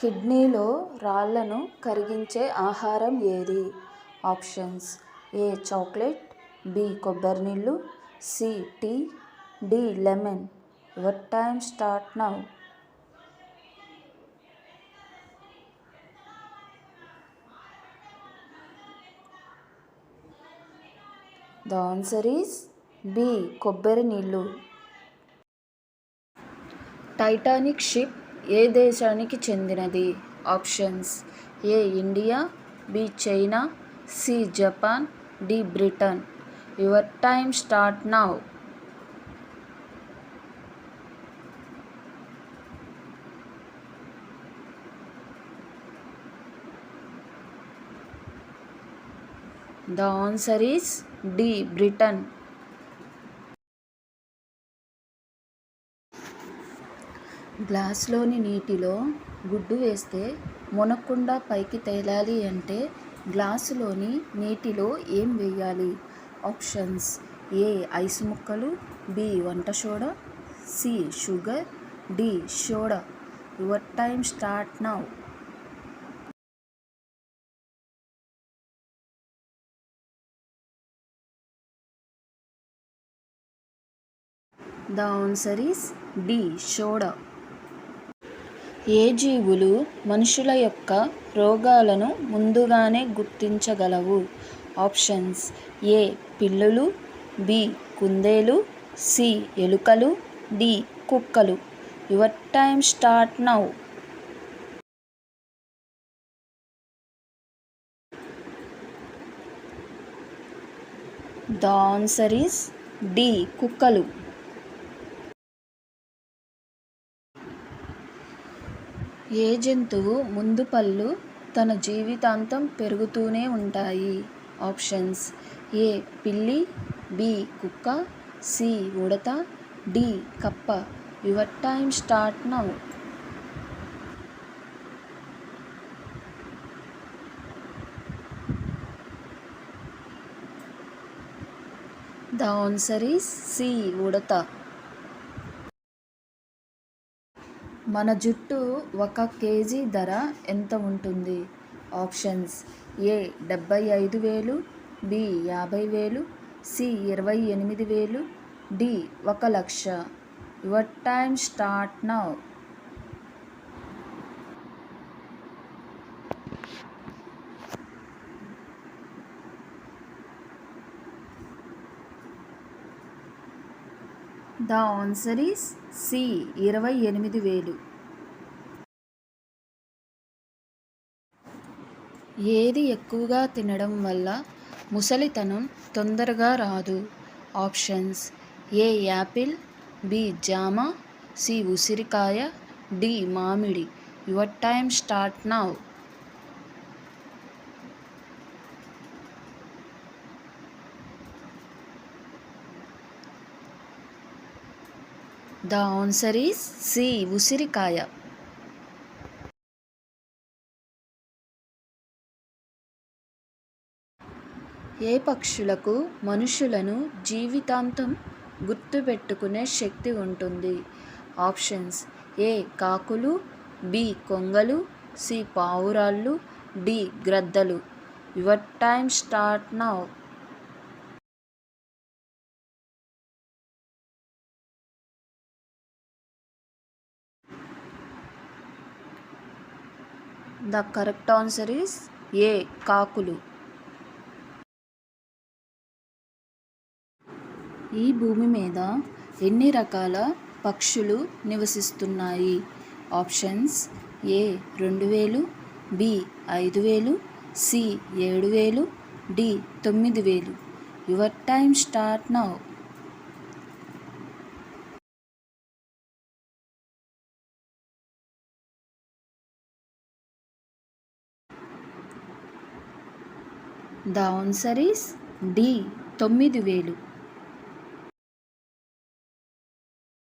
కిడ్నీలో రాళ్లను కరిగించే ఆహారం ఏది? ఆప్షన్స్: ఏ చాక్లెట్, బి కొబ్బరినీళ్ళు, C tea, D lemon. Your time start now. The answer is B. కొబ్బరి నీళ్ళు. టైటానిక్ షిప్ ఏ దేశానికి చెందినది? Options: A India, B China, C Japan, D Britain. Your time start now. The answer is D. Britain. గ్లాసులోని నీటిలో గుడ్డు వేస్తే మునక్కుండా పైకి తేలాలి అంటే గ్లాసులోని నీటిలో ఏం వేయాలి? ఆప్షన్స్: ఏ ఐస్ ముక్కలు, బి వంట soda, C sugar, D soda. Your time start now. The answer is D. Soda. ఏ జీవులు మనుషుల యొక్క రోగాలను ముందుగానే గుర్తించగలవు? ఆప్షన్స్: ఏ పిల్లులు, బి కుందేలు, సి ఎలుకలు, డి కుక్కలు. Your time start now. The answer is D. కుక్కలు. ఏ జంతువు ముందు పళ్ళు తన జీవితాంతం పెరుగుతూనే ఉంటాయి? ఆప్షన్స్: ఏ పిల్లి, బి కుక్క, సి ఉడత, డి కప్ప. Your time start now. The answer is C ఉడత. మన జుట్టు 1 కేజీ ధర ఎంత ఉంటుంది? Options: A 75,000, B 50,000, C 28,000, D 1,00,000. Your time start now. The answer is C 28,000. ఏది ఎక్కువగా తినడం వల్ల ముసలితనం తొందరగా రాదు? ఆప్షన్స్: ఏ యాపిల్, బి జామ, సి ఉసిరికాయ, డి మామిడి. Your time start now. The answer is C ఉసిరికాయ. ఏ పక్షులకు మనుషులను జీవితాంతం గుర్తుపెట్టుకునే శక్తి ఉంటుంది? ఆప్షన్స్: ఏ కాకులు, బి కొంగలు, సి పావురాళ్ళు, డి గ్రద్దలు. Your time start now. The correct answer is A కాకులు. ఈ భూమి మీద ఎన్ని రకాల పక్షులు నివసిస్తున్నాయి? Options: A 2,000, B 5,000, C 7,000, D 9,000. Your time start now. The answer is D. 9,000.